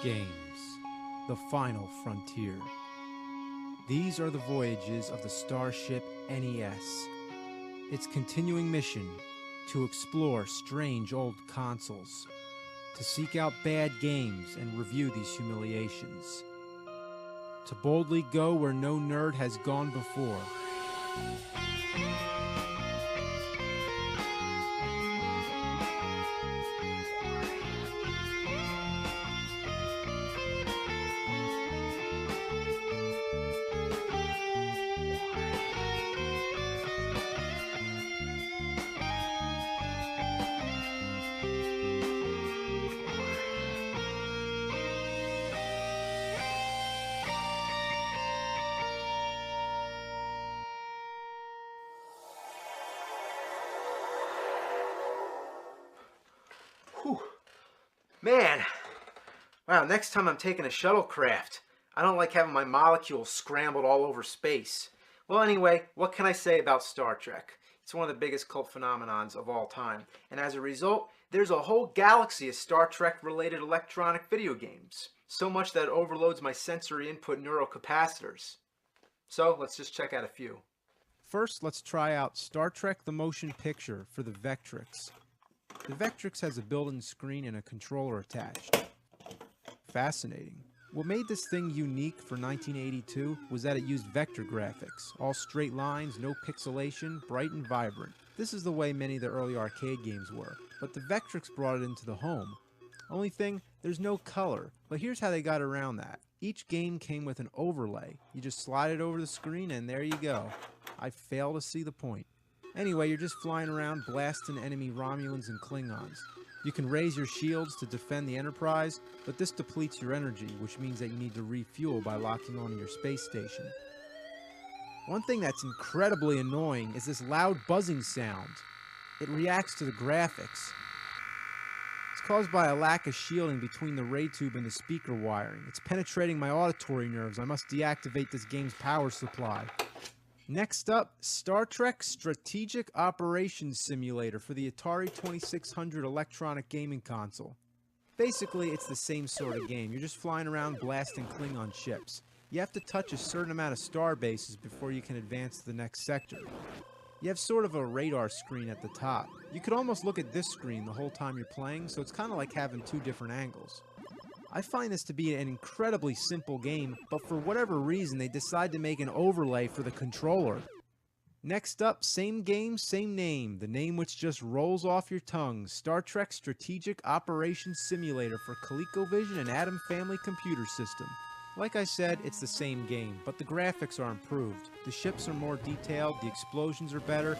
Games, the final frontier. These are the voyages of the Starship NES. Its continuing mission, to explore strange old consoles, to seek out bad games and review these humiliations, to boldly go where no nerd has gone before. Whew. Man, wow, next time I'm taking a shuttlecraft. I don't like having my molecules scrambled all over space. Well, anyway, what can I say about Star Trek? It's one of the biggest cult phenomenons of all time. And as a result, there's a whole galaxy of Star Trek-related electronic video games. So much that it overloads my sensory input neurocapacitors. So, let's just check out a few. First, let's try out Star Trek the Motion Picture for the Vectrix. The Vectrix has a built-in screen and a controller attached. Fascinating. What made this thing unique for 1982 was that it used vector graphics, all straight lines, no pixelation, bright and vibrant. This is the way many of the early arcade games were, but the Vectrix brought it into the home. Only thing, there's no color, but here's how they got around that. Each game came with an overlay. You just slide it over the screen and there you go. I fail to see the point. Anyway, you're just flying around blasting enemy Romulans and Klingons. You can raise your shields to defend the Enterprise, but this depletes your energy, which means that you need to refuel by locking onto your space station. One thing that's incredibly annoying is this loud buzzing sound. It reacts to the graphics. It's caused by a lack of shielding between the ray tube and the speaker wiring. It's penetrating my auditory nerves. I must deactivate this game's power supply. Next up, Star Trek Strategic Operations Simulator for the Atari 2600 electronic gaming console. Basically, it's the same sort of game. You're just flying around blasting Klingon ships. You have to touch a certain amount of star bases before you can advance to the next sector. You have sort of a radar screen at the top. You could almost look at this screen the whole time you're playing, so it's kind of like having two different angles. I find this to be an incredibly simple game, but for whatever reason they decide to make an overlay for the controller. Next up, same game, same name, the name which just rolls off your tongue, Star Trek Strategic Operations Simulator for ColecoVision and Atom Family Computer System. Like I said, it's the same game, but the graphics are improved. The ships are more detailed, the explosions are better,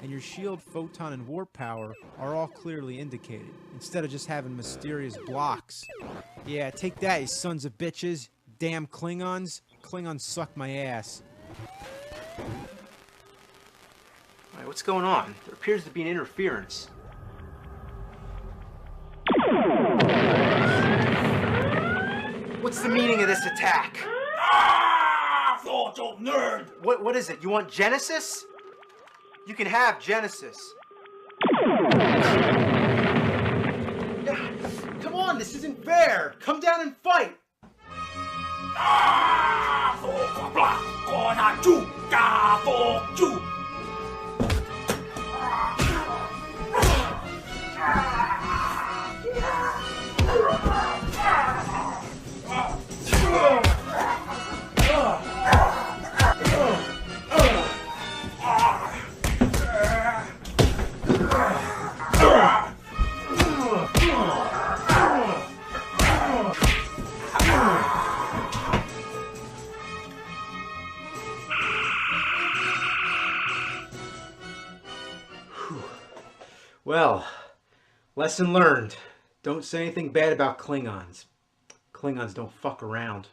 and your shield, photon, and warp power are all clearly indicated, instead of just having mysterious blocks. Yeah, take that, you sons of bitches. Damn Klingons. Klingons suck my ass. Alright, what's going on? There appears to be an interference. What's the meaning of this attack? Ah, photo nerd! What is it? You want Genesis? You can have Genesis. Come on, this isn't fair. Come down and fight. Ah, photo black, gonna chuka for you. Well, lesson learned. Don't say anything bad about Klingons. Klingons don't fuck around.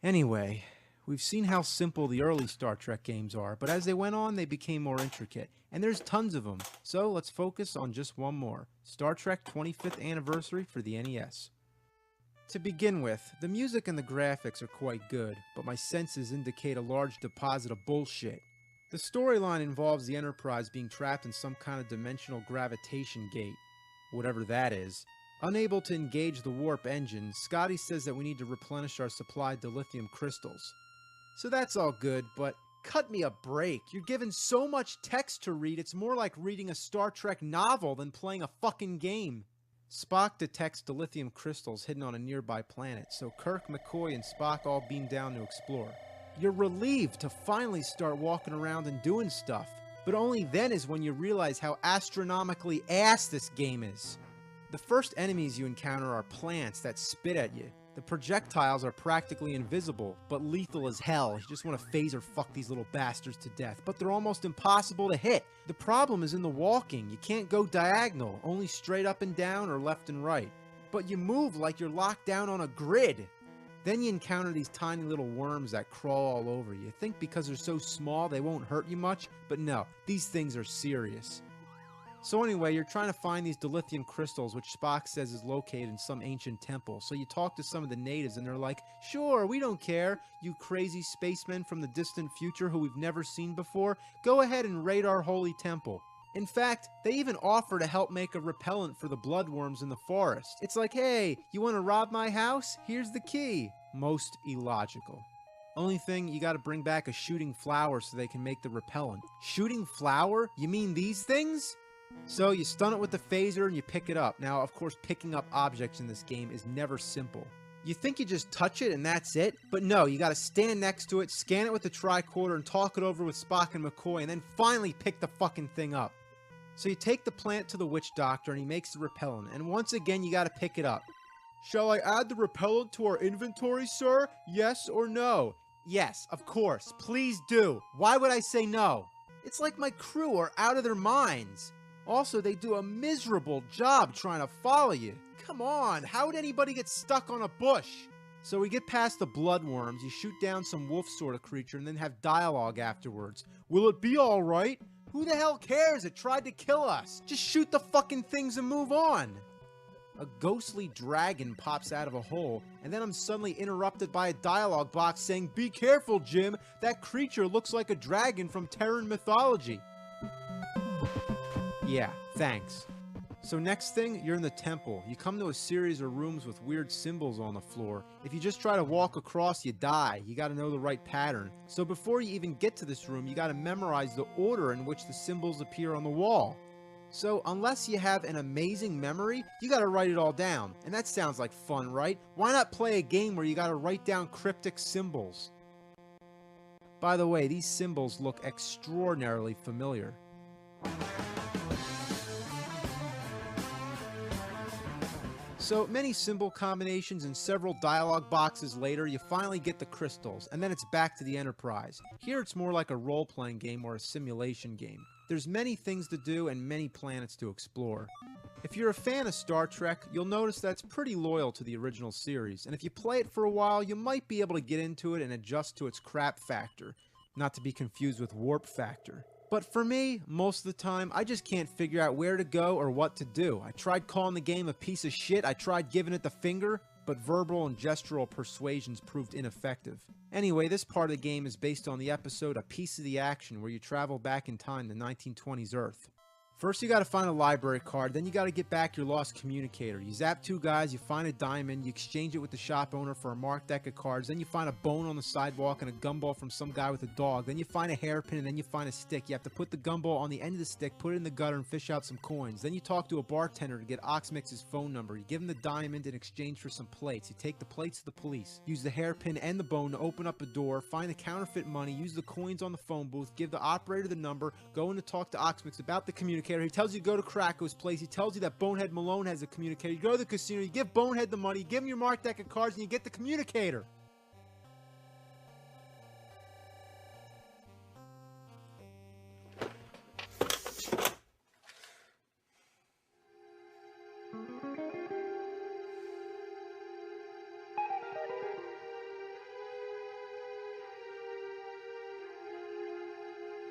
Anyway, we've seen how simple the early Star Trek games are, but as they went on, they became more intricate. And there's tons of them, so let's focus on just one more. Star Trek 25th Anniversary for the NES. To begin with, the music and the graphics are quite good, but my senses indicate a large deposit of bullshit. The storyline involves the Enterprise being trapped in some kind of dimensional gravitation gate, whatever that is. Unable to engage the warp engine, Scotty says that we need to replenish our supply of lithium crystals. So that's all good, but cut me a break. You're given so much text to read, it's more like reading a Star Trek novel than playing a fucking game. Spock detects the lithium crystals hidden on a nearby planet, so Kirk, McCoy, and Spock all beam down to explore. You're relieved to finally start walking around and doing stuff, but only then is when you realize how astronomically ass this game is. The first enemies you encounter are plants that spit at you. The projectiles are practically invisible, but lethal as hell. You just want to phaser fuck these little bastards to death, but they're almost impossible to hit. The problem is in the walking. You can't go diagonal, only straight up and down or left and right. But you move like you're locked down on a grid. Then you encounter these tiny little worms that crawl all over you. You think because they're so small they won't hurt you much, but no, these things are serious. So anyway, you're trying to find these dilithium crystals, which Spock says is located in some ancient temple. So you talk to some of the natives and they're like, sure, we don't care, you crazy spacemen from the distant future who we've never seen before. Go ahead and raid our holy temple. In fact, they even offer to help make a repellent for the bloodworms in the forest. It's like, hey, you want to rob my house? Here's the key. Most illogical. Only thing, you gotta bring back a shooting flower so they can make the repellent. Shooting flower? You mean these things? So you stun it with the phaser and you pick it up. Now, of course, picking up objects in this game is never simple. You think you just touch it and that's it? But no, you gotta stand next to it, scan it with the tricorder, and talk it over with Spock and McCoy, and then finally pick the fucking thing up. So you take the plant to the witch doctor and he makes the repellent, and once again you gotta pick it up. Shall I add the repellent to our inventory, sir? Yes or no? Yes, of course. Please do. Why would I say no? It's like my crew are out of their minds. Also, they do a miserable job trying to follow you. Come on, how would anybody get stuck on a bush? So we get past the bloodworms, you shoot down some wolf sort of creature, and then have dialogue afterwards. Will it be alright? Who the hell cares? It tried to kill us. Just shoot the fucking things and move on. A ghostly dragon pops out of a hole, and then I'm suddenly interrupted by a dialogue box saying, "Be careful, Jim, that creature looks like a dragon from Terran mythology." Yeah, thanks. So next thing, you're in the temple. You come to a series of rooms with weird symbols on the floor. If you just try to walk across, you die. You gotta know the right pattern. So before you even get to this room, you gotta memorize the order in which the symbols appear on the wall. So unless you have an amazing memory, you gotta write it all down. And that sounds like fun, right? Why not play a game where you gotta write down cryptic symbols? By the way, these symbols look extraordinarily familiar. So many symbol combinations and several dialogue boxes later, you finally get the crystals, and then it's back to the Enterprise. Here it's more like a role-playing game or a simulation game. There's many things to do and many planets to explore. If you're a fan of Star Trek, you'll notice that it's pretty loyal to the original series, and if you play it for a while, you might be able to get into it and adjust to its crap factor, not to be confused with warp factor. But for me, most of the time, I just can't figure out where to go or what to do. I tried calling the game a piece of shit, I tried giving it the finger, but verbal and gestural persuasions proved ineffective. Anyway, this part of the game is based on the episode A Piece of the Action, where you travel back in time to 1920s Earth. First you gotta find a library card, then you gotta get back your lost communicator. You zap two guys, you find a diamond, you exchange it with the shop owner for a marked deck of cards, then you find a bone on the sidewalk and a gumball from some guy with a dog, then you find a hairpin, and then you find a stick. You have to put the gumball on the end of the stick, put it in the gutter, and fish out some coins. Then you talk to a bartender to get Oxmix's phone number. You give him the diamond in exchange for some plates. You take the plates to the police. Use the hairpin and the bone to open up a door, find the counterfeit money, use the coins on the phone booth, give the operator the number, go in to talk to Oxmix about the communicator. He tells you to go to Krako's place. He tells you that Bonehead Malone has a communicator. You go to the casino, you give Bonehead the money, you give him your marked deck of cards, and you get the communicator.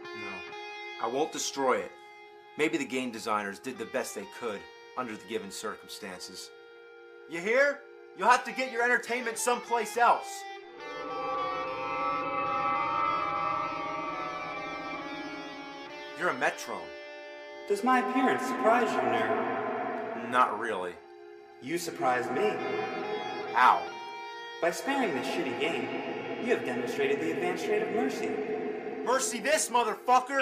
No, I won't destroy it. Maybe the game designers did the best they could under the given circumstances. You hear? You'll have to get your entertainment someplace else. You're a Metrone. Does my appearance surprise you, nerd? Not really. You surprised me. How? By sparing this shitty game, you have demonstrated the advanced trait of mercy. Mercy this, motherfucker!